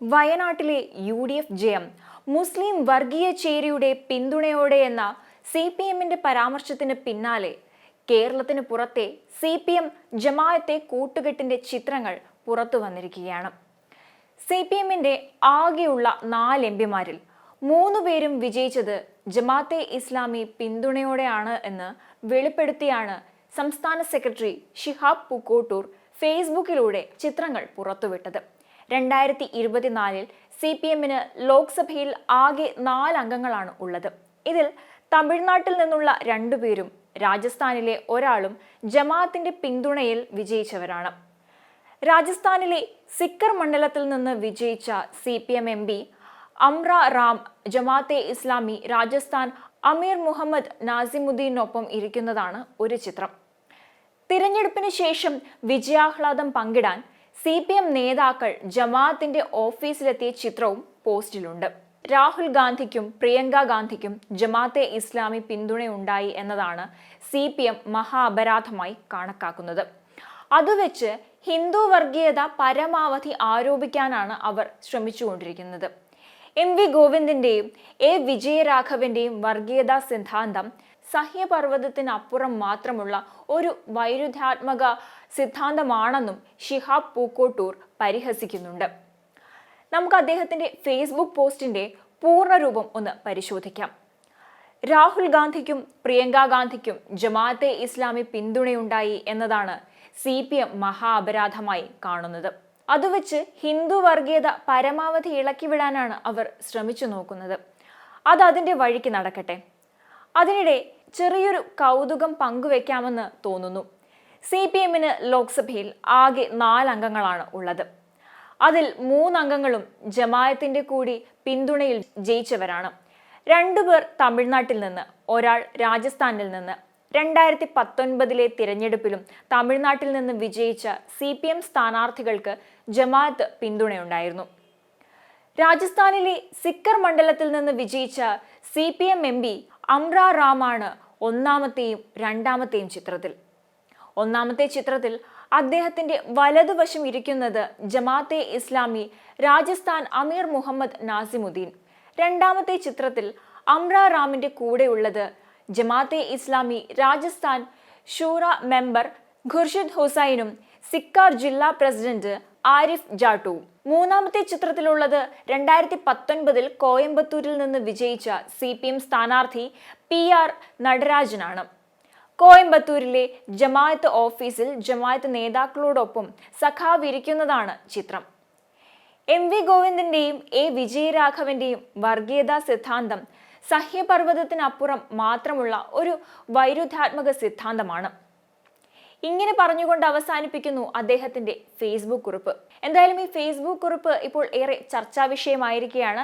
വയനാട്ടിലെ UDF ജയം മുസ്ലിം വർഗീയ ചേരിയുടെ പിന്തുണയോടെ എന്ന CPMന്റെ പരാമർശത്തിന് പിന്നാലെ കേരളത്തിന് പുറത്തെ CPM ജമാഅത്തെ കൂട്ടുകെട്ടിന്റെ ചിത്രങ്ങൾ പുറത്തു വന്നിരിക്കുകയാണ്. CPMന്റെ ആകെയുള്ള 4 എംപിമാരിൽ 3 പേരും വിജയിച്ചത് ജമാഅത്തെ ഇസ്ലാമി പിന്തുണയോടെയാണ് എന്ന് വെളിപ്പെടുത്തിയാണ് സംസ്ഥാന സെക്രട്ടറി ഷിഹാബ് പൂക്കോട്ടൂർ ഫേസ്ബുക്കിലൂടെ ചിത്രങ്ങൾ പുറത്തുവിട്ടത്. 2024 CPMന് ലോക്സഭയിൽ ആകെ 4 അംഗങ്ങളാണ് ഉള്ളത്. ഇതിൽ തമിഴ്നാട്ടിൽ നിന്നുള്ള 2 പേരും രാജസ്ഥാനിലെ ഒരാളും ജമാഅത്തിന്റെ പിന്തുണയിൽ വിജയിച്ചവരാണ്. രാജസ്ഥാനിലെ സിക്കർ മണ്ഡലത്തിൽ നിന്ന് വിജയിച്ച CPM MP അമ്ര റാം ജമാഅത്തെ ഇസ്ലാമി രാജസ്ഥാൻ അമീർ മുഹമ്മദ് നാസിമുദ്ദീനൊപ്പം ഇരിക്കുന്നതാണ് ഒരു ചിത്രം. തിരഞ്ഞെടുപ്പിന് ശേഷം വിജയാഹ്ലാദം പങ്കിടാൻ CPM നേതാക്കൾ ജമാഅത്തിന്റെ ഓഫീസിലെത്തിയ ചിത്രവും പോസ്റ്റിലുണ്ട്. രാഹുൽ ഗാന്ധിക്കും പ്രിയങ്ക ഗാന്ധിക്കും ജമാഅത്തെ ഇസ്ലാമി പിന്തുണയുണ്ടായി എന്നതാണ് CPM മഹാ അപരാധമായി കണക്കാക്കുന്നത്. അതുവെച്ച് ഹിന്ദു വർഗീയത പരമാവധി ആരോപിക്കാനാണ് അവർ ശ്രമിച്ചുകൊണ്ടിരിക്കുന്നത്. MV ഗോവിന്ദിന്റെയും A വിജയരാഘവന്റെയും വർഗീയതാ സിദ്ധാന്തം സഹ്യപർവ്വതത്തിനപ്പുറം മാത്രമുള്ള ഒരു വൈരുദ്ധ്യാത്മക സിദ്ധാന്തമാണെന്നും ഷിഹാബ് പൂക്കോട്ടൂർ പരിഹസിക്കുന്നുണ്ട്. നമുക്ക് അദ്ദേഹത്തിന്റെ ഫേസ്ബുക്ക് പോസ്റ്റിന്റെ പൂർണ്ണരൂപം ഒന്ന് പരിശോധിക്കാം. രാഹുൽ ഗാന്ധിക്കും പ്രിയങ്ക ഗാന്ധിക്കും ജമാഅത്തെ ഇസ്ലാമി പിന്തുണയുണ്ടായി എന്നതാണ് CPM മഹാ അപരാധമായി കാണുന്നത്. അതുവെച്ച് ഹിന്ദു വർഗീയത പരമാവധി ഇളക്കിവിടാനാണ് അവർ ശ്രമിച്ചു നോക്കുന്നത്. അത് അതിന്റെ വഴിക്ക് നടക്കട്ടെ. അതിനിടെ ചെറിയൊരു കൗതുകം പങ്കുവെക്കാമെന്ന് തോന്നുന്നു. CPMന് ലോക്സഭയിൽ ആകെ 4 അംഗങ്ങളാണ് ഉള്ളത്. അതിൽ 3 അംഗങ്ങളും ജമാഅത്തിന്റെ കൂടി പിന്തുണയിൽ ജയിച്ചവരാണ്. 2 പേർ തമിഴ്നാട്ടിൽ നിന്ന്, ഒരാൾ രാജസ്ഥാനിൽ നിന്ന്. 2019 തിരഞ്ഞെടുപ്പിലും തമിഴ്നാട്ടിൽ നിന്ന് വിജയിച്ച CPM സ്ഥാനാർത്ഥികൾക്ക് ജമാഅത്ത് പിന്തുണയുണ്ടായിരുന്നു. രാജസ്ഥാനിലെ സിക്കർ മണ്ഡലത്തിൽ നിന്ന് വിജയിച്ച CPM MP അമ്ര റാമാണ് ഒന്നാമത്തെയും രണ്ടാമത്തെയും ചിത്രത്തിൽ. ഒന്നാമത്തെ ചിത്രത്തിൽ അദ്ദേഹത്തിന്റെ വലതുവശം ഇരിക്കുന്നത് ജമാഅത്തെ ഇസ്ലാമി രാജസ്ഥാൻ അമീർ മുഹമ്മദ് നാസിമുദ്ദീൻ. രണ്ടാമത്തെ ചിത്രത്തിൽ അമ്ര റാമിന്റെ കൂടെയുള്ളത് ജമാഅത്തെ ഇസ്ലാമി രാജസ്ഥാൻ ഷൂറ മെമ്പർ ഖുർഷിദ് ഹുസൈനും സിക്കാർ ജില്ലാ പ്രസിഡന്റ് ആരിഫ് ജാട്ടുവും. മൂന്നാമത്തെ ചിത്രത്തിലുള്ളത് 2019 കോയമ്പത്തൂരിൽ നിന്ന് വിജയിച്ച CPM സ്ഥാനാർത്ഥി PR നടരാജനാണ്. കോയമ്പത്തൂരിലെ ജമാഅത്ത് ഓഫീസിൽ ജമാഅത്ത് നേതാക്കളോടൊപ്പം സഖാവ് ഇരിക്കുന്നതാണ് ചിത്രം. MV ഗോവിന്ദിന്റെയും A വിജയരാഘവന്റെയും വർഗീയതാ സിദ്ധാന്തം സഹ്യപർവ്വതത്തിനപ്പുറം മാത്രമുള്ള ഒരു വൈരുദ്ധ്യാത്മക സിദ്ധാന്തമാണ്. ഇങ്ങനെ പറഞ്ഞുകൊണ്ട് അവസാനിപ്പിക്കുന്നു അദ്ദേഹത്തിന്റെ ഫേസ്ബുക്ക് കുറിപ്പ്. എന്തായാലും ഈ ഫേസ്ബുക്ക് കുറിപ്പ് ഇപ്പോൾ ഏറെ ചർച്ചാ വിഷയമായിരിക്കുകയാണ്.